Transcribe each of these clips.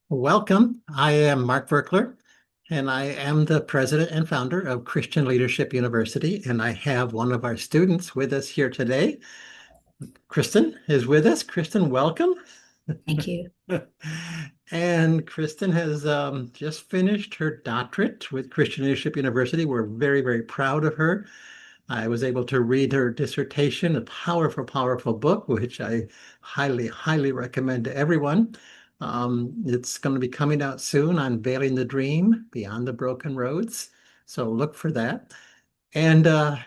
Welcome. I am Mark Verkler, and I am the president and founder of Christian Leadership University. And I have one of our students with us here today. Kristin is with us. Kristin, welcome. Thank you. And Kristin has just finished her doctorate with Christian Leadership University. We're very, very proud of her. I was able to read her dissertation, a powerful, powerful book, which I highly, highly recommend to everyone. It's going to be coming out soon, Unveiling the Dream, Beyond the Broken Roads. So look for that. And uh,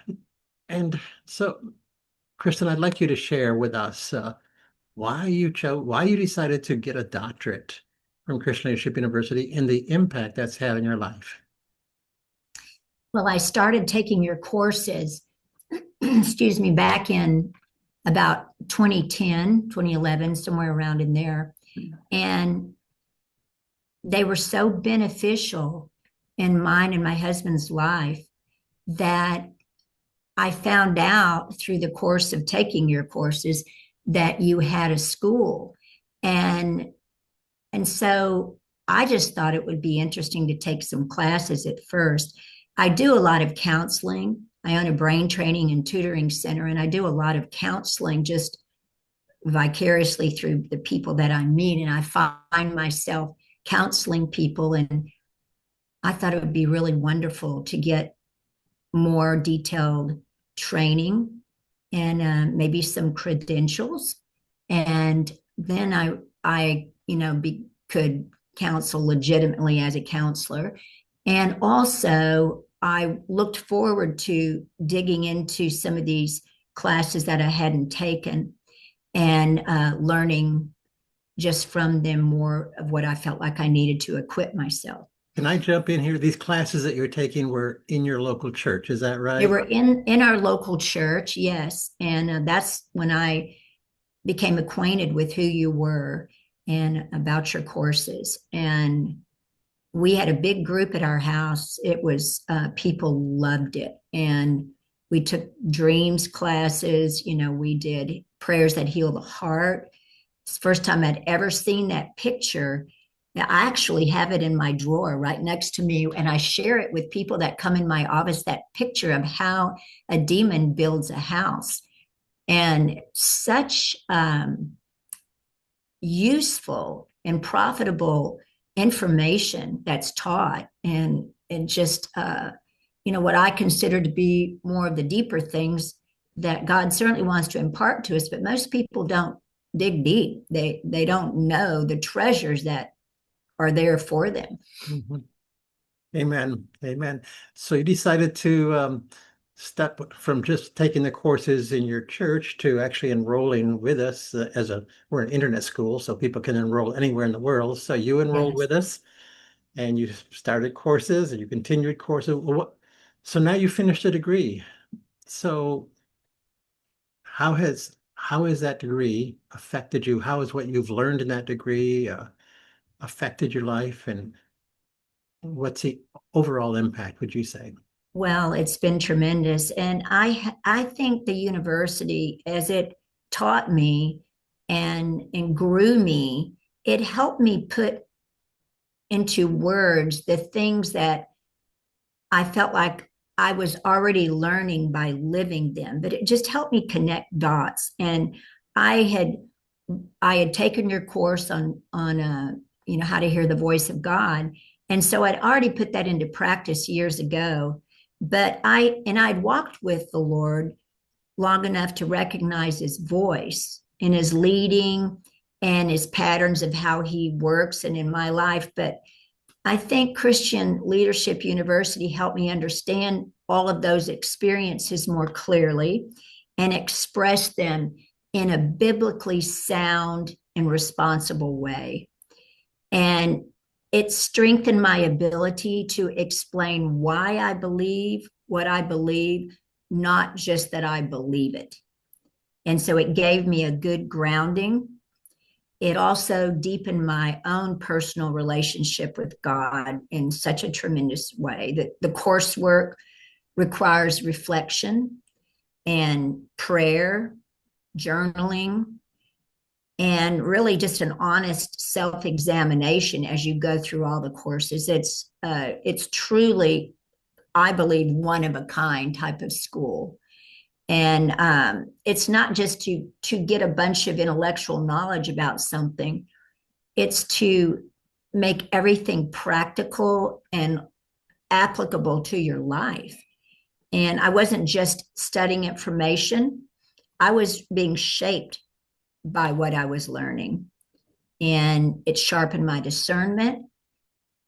and so, Kristin, I'd like you to share with us why you decided to get a doctorate from Christian Leadership University and the impact that's had in your life. Well, I started taking your courses, excuse me, back in about 2010, 2011, somewhere around in there. And they were so beneficial in mine and my husband's life that I found out through the course of taking your courses that you had a school. And so I just thought it would be interesting to take some classes at first. I do a lot of counseling. I own a brain training and tutoring center, and I do a lot of counseling just vicariously through the people that I meet. And I find myself counseling people, and I thought it would be really wonderful to get more detailed training and maybe some credentials. And then could counsel legitimately as a counselor. And also, I looked forward to digging into some of these classes that I hadn't taken and learning just from them more of what I felt like I needed to equip myself. Can I jump in here? These classes that you're taking were in your local church, is that They right? were in our local church, yes, and that's when I became acquainted with who you were and about your courses. And we had a big group at our house. It was people loved it, and we took dreams classes. We did prayers that heal the heart. It's the first time I'd ever seen that picture. Now, I actually have it in my drawer right next to me, and I share it with people that come in my office, that picture of how a demon builds a house. And such useful and profitable information that's taught, and just what I consider to be more of the deeper things that God certainly wants to impart to us, but most people don't dig deep. They don't know the treasures that are there for them. Mhm. Amen. Amen. So you decided to step from just taking the courses in your church to actually enrolling with us we're an internet school, so people can enroll anywhere in the world. So you enrolled Yes. with us and you started courses and you continued courses. So now you finished a degree. So how has that degree affected you? How has what you've learned in that degree affected your life, and what's the overall impact, would you say? Well, it's been tremendous. And I think the university, as it taught me and grew me, it helped me put into words the things that I felt like I was already learning by living them, but it just helped me connect dots. And I had I had taken your course on how to hear the voice of God, and so I'd already put that into practice years ago. But I'd walked with the Lord long enough to recognize His voice and His leading and His patterns of how He works and in my life. But I think Christian Leadership University helped me understand all of those experiences more clearly and express them in a biblically sound and responsible way. And it strengthened my ability to explain why I believe what I believe, not just that I believe it. And so it gave me a good grounding. It also deepened my own personal relationship with God in such a tremendous way that the coursework requires reflection and prayer, journaling, and really just an honest self-examination as you go through all the courses. It's truly, I believe, one of a kind type of school. And it's not just to get a bunch of intellectual knowledge about something. It's to make everything practical and applicable to your life. And I wasn't just studying information, I was being shaped by what I was learning. And it sharpened my discernment.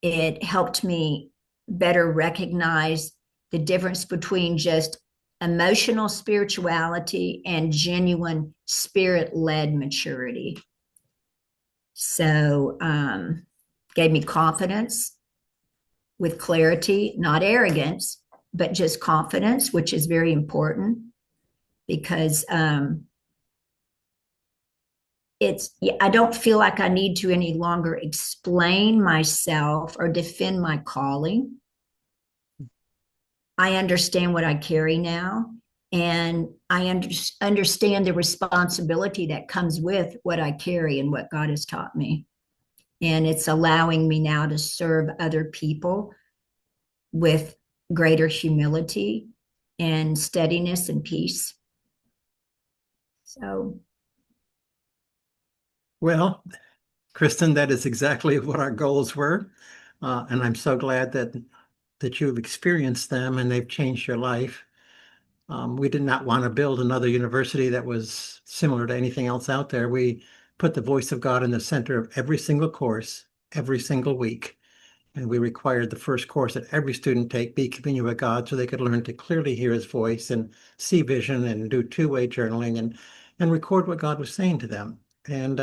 It helped me better recognize the difference between just emotional spirituality and genuine spirit led maturity. So, gave me confidence with clarity, not arrogance, but just confidence, which is very important because I don't feel like I need to any longer explain myself or defend my calling. I understand what I carry now, and I understand the responsibility that comes with what I carry and what God has taught me. And it's allowing me now to serve other people with greater humility and steadiness and peace. So, Well, Kristin, that is exactly what our goals were. And I'm so glad that you've experienced them and they've changed your life. We did not want to build another university that was similar to anything else out there. We put the voice of God in the center of every single course, every single week. And we required the first course that every student take be communion with God so they could learn to clearly hear his voice and see vision and do two-way journaling and record what God was saying to them. And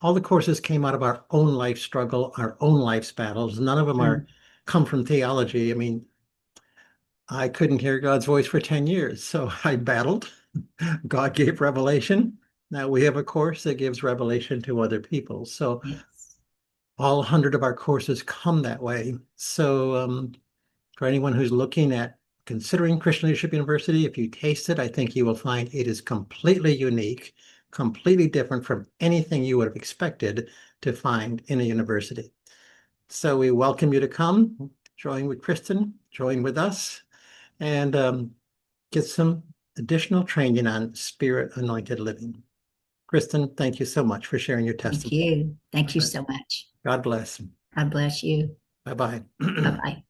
all the courses came out of our own life struggle, our own life's battles. None of them are come from theology. I mean, I couldn't hear God's voice for 10 years, so I battled. God gave revelation. Now we have a course that gives revelation to other people. So yes. all 100 of our courses come that way. So for anyone who's looking at considering Christian Leadership University, if you taste it, I think you will find it is completely unique, completely different from anything you would have expected to find in a university. So we welcome you to come, join with Kristin, join with us, and get some additional training on spirit-anointed living. Kristin, thank you so much for sharing your Thank testimony. you. Thank you so much. God bless. God bless you. Bye-bye. Bye bye.